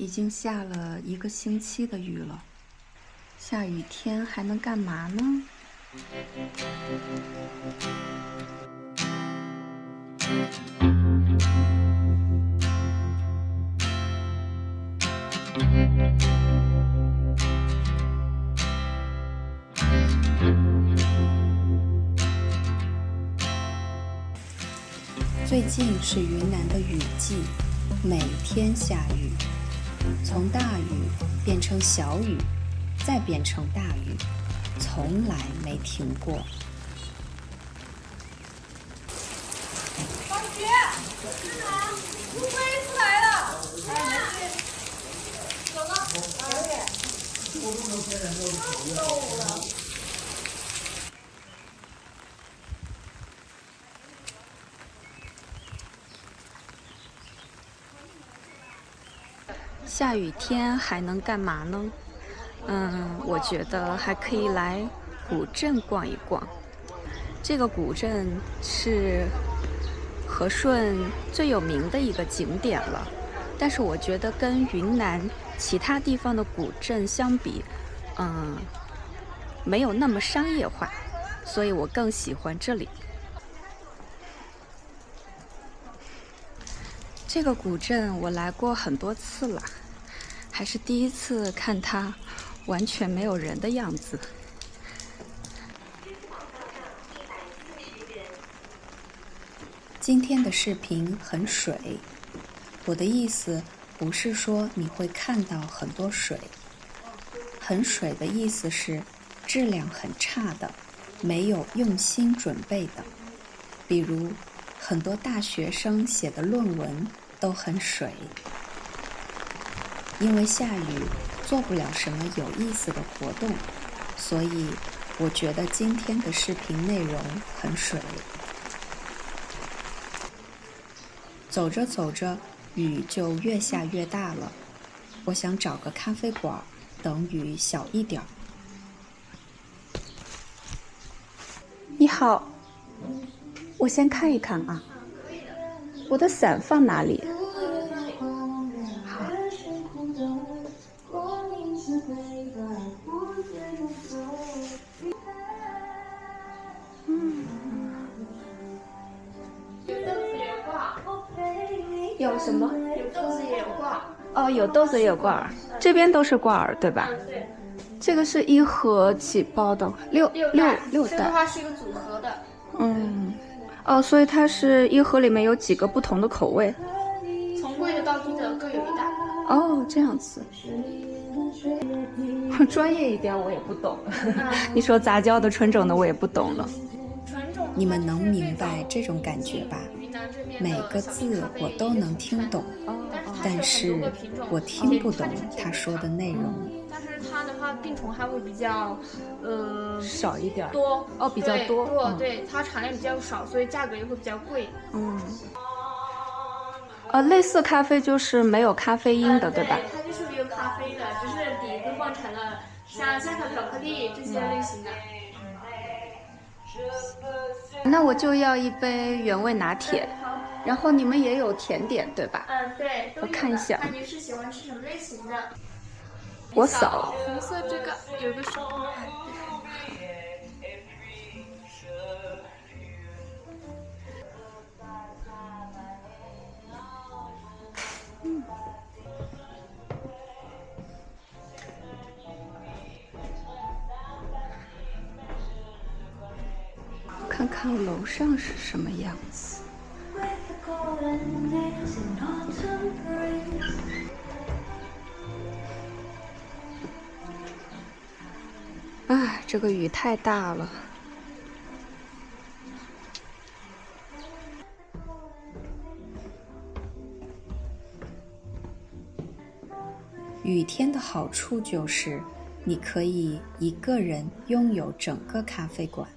已经下了1个星期的雨了，下雨天还能干嘛呢？最近是云南的雨季，每天下雨，从大雨变成小雨，再变成大雨，从来没停过。同学，乌龟出来了！哎，走了。够了。下雨天还能干嘛呢？我觉得还可以来古镇逛一逛。这个古镇是和顺最有名的一个景点了，但是我觉得跟云南其他地方的古镇相比，没有那么商业化，所以我更喜欢这里。这个古镇我来过很多次了，还是第一次看它完全没有人的样子。今天的视频很水，我的意思不是说你会看到很多水，很水的意思是质量很差的，没有用心准备的。比如很多大学生写的论文都很水，因为下雨做不了什么有意思的活动，所以我觉得今天的视频内容很水。走着走着，雨就越下越大了。我想找个咖啡馆，等雨小一点。你好，我先看一看啊。我的伞放哪里？好。有什么？有豆子也有挂耳。哦，有豆子也有挂耳，这边都是挂耳，对吧？对。这个是一盒几包的？六袋。这个话是一个组合的。哦，所以它是一盒里面有几个不同的口味？从贵的到低的各有一袋。哦，这样子。专业一点我也不懂。你说杂交的、纯种的我也不懂了。你们能明白这种感觉吧？每个字我都能听懂，但是我听不懂他说的内容。但是它的话病虫还会比较少一点。多哦，比较多。对，它产量比较少，所以价格也会比较贵。类似咖啡就是没有咖啡因的，对吧？它就是没有咖啡的，只是底子换成了像香草巧克力这些类型的。那我就要一杯原味拿铁，然后你们也有甜点对吧？对，我看一下。那你是喜欢吃什么类型的？我扫红色这个有一个手。看看楼上是什么样子。哎，这个雨太大了。雨天的好处就是，你可以一个人拥有整个咖啡馆。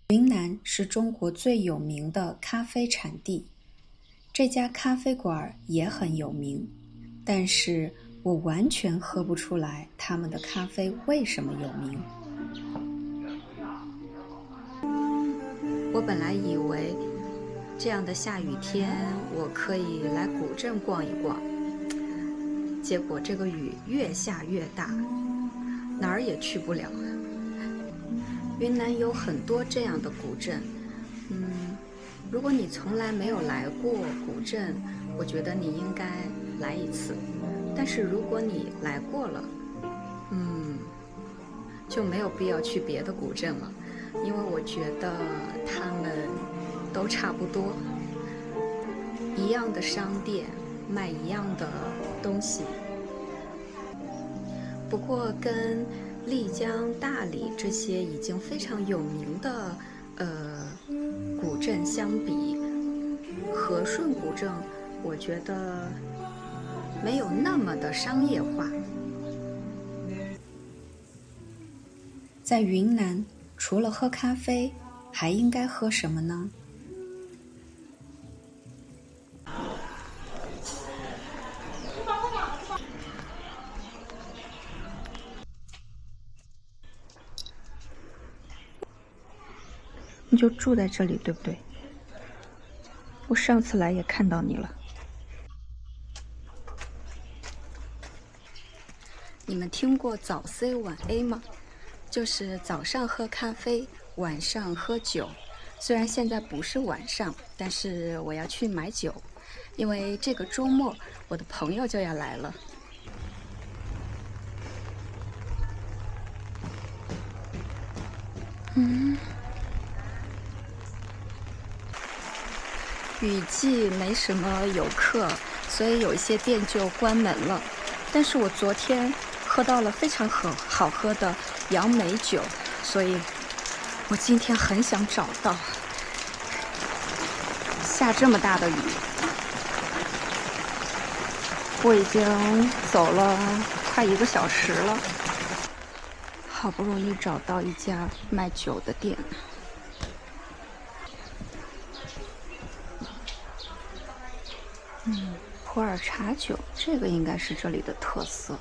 云南是中国最有名的咖啡产地，这家咖啡馆也很有名，但是我完全喝不出来他们的咖啡为什么有名。我本来以为这样的下雨天我可以来古镇逛一逛，结果这个雨越下越大，哪儿也去不了。云南有很多这样的古镇，如果你从来没有来过古镇，我觉得你应该来一次。但是如果你来过了，就没有必要去别的古镇了，因为我觉得他们都差不多，一样的商店卖一样的东西。不过跟丽江、大理这些已经非常有名的古镇相比，和顺古镇我觉得没有那么的商业化。在云南，除了喝咖啡，还应该喝什么呢？你就住在这里，对不对？我上次来也看到你了。你们听过早 C 晚 A 吗？就是早上喝咖啡，晚上喝酒。虽然现在不是晚上，但是我要去买酒，因为这个周末我的朋友就要来了。雨季没什么游客，所以有一些店就关门了。但是我昨天喝到了非常好喝的杨梅酒，所以我今天很想找到。下这么大的雨，我已经走了快1个小时了，好不容易找到一家卖酒的店。普洱茶酒，这个应该是这里的特色。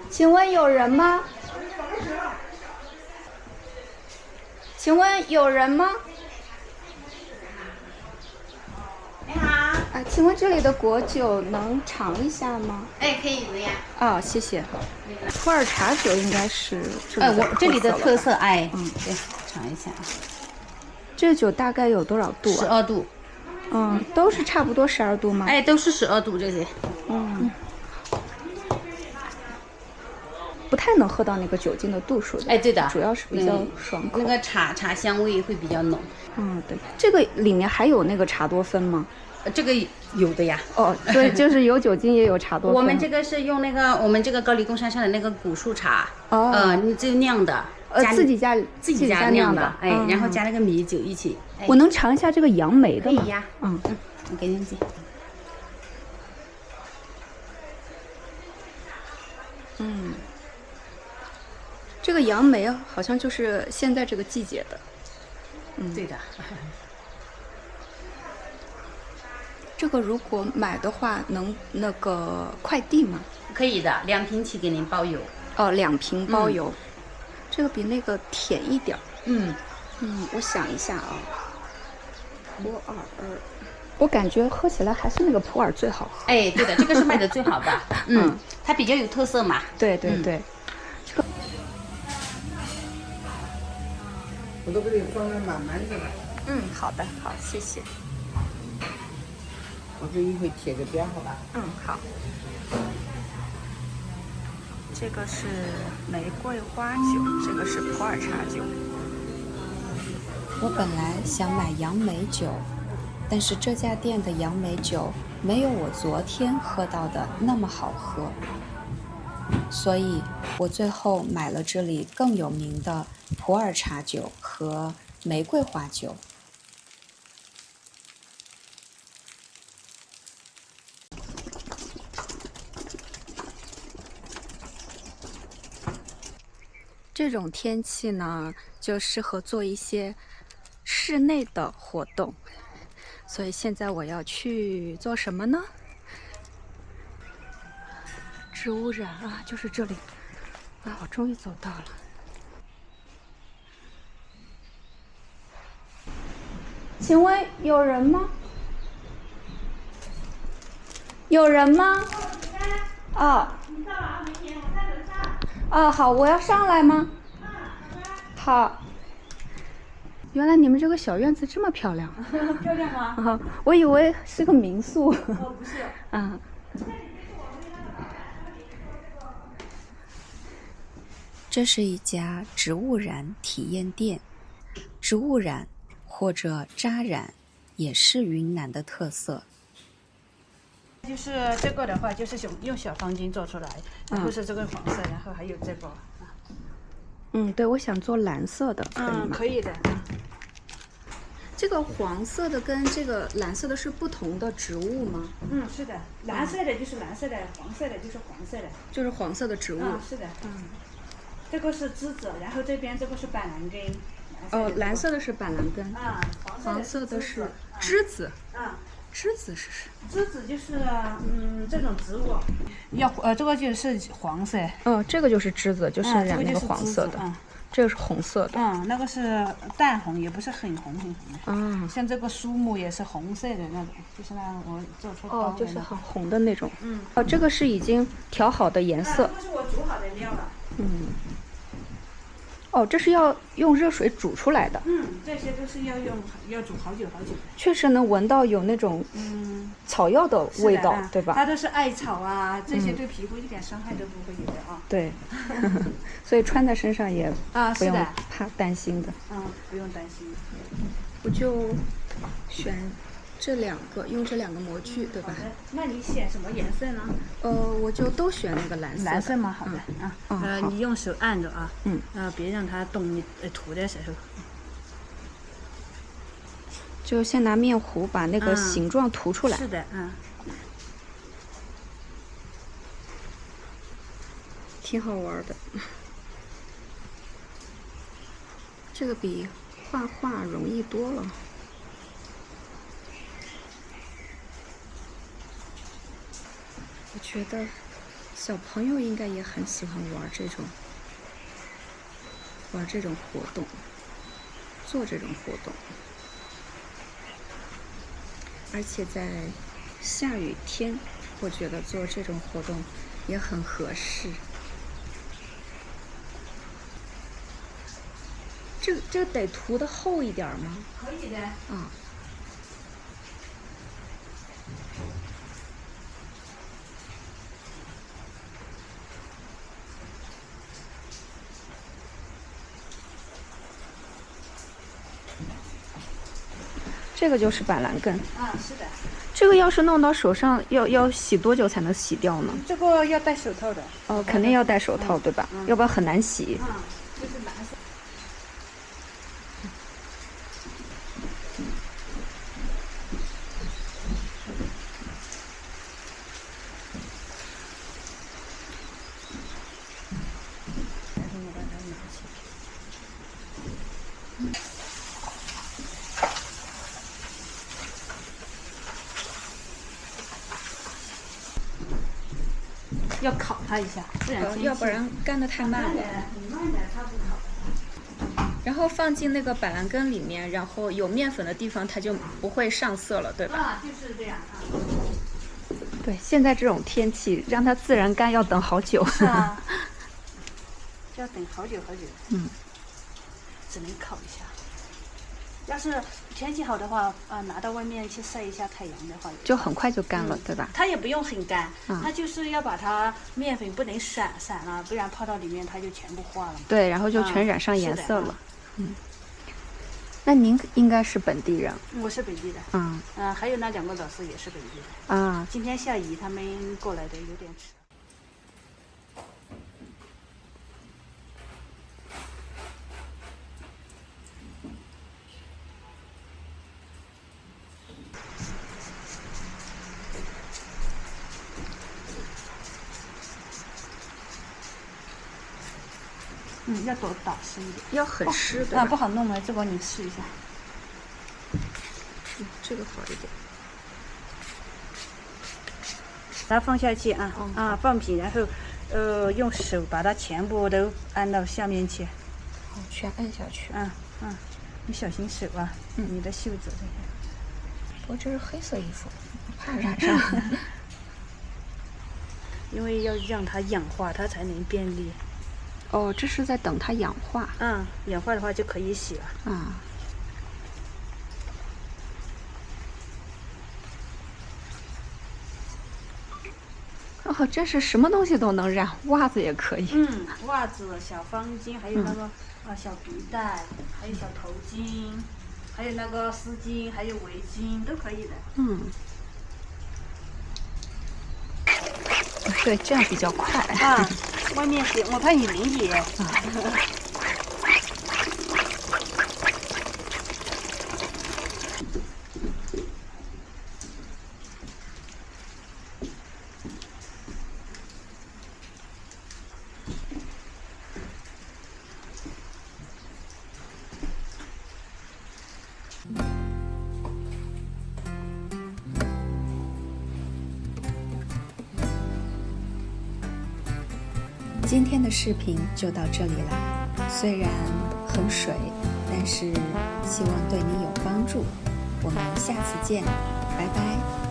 请问有人吗？请问有人吗？你好。请问这里的果酒能尝一下吗？哎，可以的呀。哦，谢谢。普洱茶酒应该是这里的特色，对，尝一下。这个酒大概有多少度啊？12度。都是差不多12度吗？哎，都是12度这些。不太能喝到那个酒精的度数的。哎，对的，主要是比较爽口。那个茶香味会比较浓。对，这个里面还有那个茶多酚吗？这个有的呀。所以就是有酒精也有茶多酚。我们这个是用那个我们这个高黎贡山上的那个古树茶。你就酿的。自己家酿的。然后加那个米酒一起。我能尝一下这个杨梅的吗？可以呀。我给你挤。这个杨梅好像就是现在这个季节的。对的。这个如果买的话，能那个快递吗？可以的，2瓶起给您包邮。2瓶包邮。这个比那个甜一点。我想一下啊。普洱，我感觉喝起来还是那个普洱最好喝。哎，对的，这个是卖的最好的。它比较有特色嘛。对。这个我都给你装的满满的了。好的，好，谢谢。我这一会贴个标，好吧？好。这个是玫瑰花酒，这个是普洱茶酒。我本来想买杨梅酒，但是这家店的杨梅酒没有我昨天喝到的那么好喝，所以我最后买了这里更有名的普洱茶酒和玫瑰花酒。这种天气呢，就适合做一些室内的活动。所以现在我要去做什么呢？植物染就是这里。我终于走到了。请问有人吗？有人吗？哦。哦，好，我要上来吗？好。原来你们这个小院子这么漂亮。漂亮吗？啊，我以为是个民宿。哦，不是。啊。这是一家植物染体验店，植物染或者扎染也是云南的特色。就是这个的话，就是用小方巾做出来，然后是这个黄色，然后还有这个。对，我想做蓝色的，可以吗？可以的。这个黄色的跟这个蓝色的是不同的植物吗？是的，蓝色的就是蓝色的，黄色的就是黄色的。就是黄色的植物。是的。这个是栀子，然后这边这个是板蓝根。哦，蓝色的是板蓝根。黄色的是栀子。栀子是什么？栀子就是这种植物，这个就是黄色。这个就是栀子，就是染那个黄色的。这个是红色的。那个是淡红，也不是很红的。像这个树木也是红色的那种，就是那我做出包的就是很红的那种。这个是已经调好的颜色。这是我煮好的料了。这是要用热水煮出来的。这些都是要煮好久好久的。确实能闻到有那种草药的味道，对吧？它都是艾草啊，这些对皮肤一点伤害都不会有的啊。对，所以穿在身上也不用怕担心的。不用担心。我就选这两个，用这两个模具，对吧？那你选什么颜色呢？我就都选那个蓝色。蓝色吗？好的你用手按着啊。别让它动，你涂的时候。就先拿面糊把那个形状涂出来。是的，挺好玩的。这个比画画容易多了。我觉得小朋友应该也很喜欢玩这种活动，做这种活动，而且在下雨天，我觉得做这种活动也很合适。这个得涂的厚一点吗？可以的。这个就是板蓝根。是的。这个要是弄到手上，要洗多久才能洗掉呢？这个要戴手套的。肯定要戴手套，对吧？要不然很难洗。这是蓝色。要烤它一下，自然天气。要不然干得太慢了。很慢的，它不烤。然后放进那个板蓝根里面，然后有面粉的地方它就不会上色了，对吧？就是这样对，现在这种天气，让它自然干要等好久。是啊。要等好久好久。只能烤一下。要是天气好的话，拿到外面去晒一下太阳的话，就很快就干了，对吧？它也不用很干，它就是要把它面粉不能散了，不然泡到里面它就全部化了。对，然后就全染上颜色了。那您应该是本地人？我是本地的。还有那2个老师也是本地的。今天下雨，他们过来的有点迟。要多打湿一点，要很湿的。不好弄了，这个你试一下。这个好一点。把它放下去放平，然后用手把它全部都按到下面去。全按下去。你小心手啊，你的袖子这些。我这是黑色衣服，怕染上。因为要让它氧化，它才能变利。哦，这是在等它氧化。氧化的话就可以洗了。哦，这是什么东西都能染，袜子也可以。袜子、小方巾，还有那个小皮带，还有小头巾，还有那个丝巾，还有围巾都可以的。对，这样比较快。外面洗，我怕你淋雨。今天的视频就到这里了，虽然很水，但是希望对你有帮助。我们下次见，拜拜。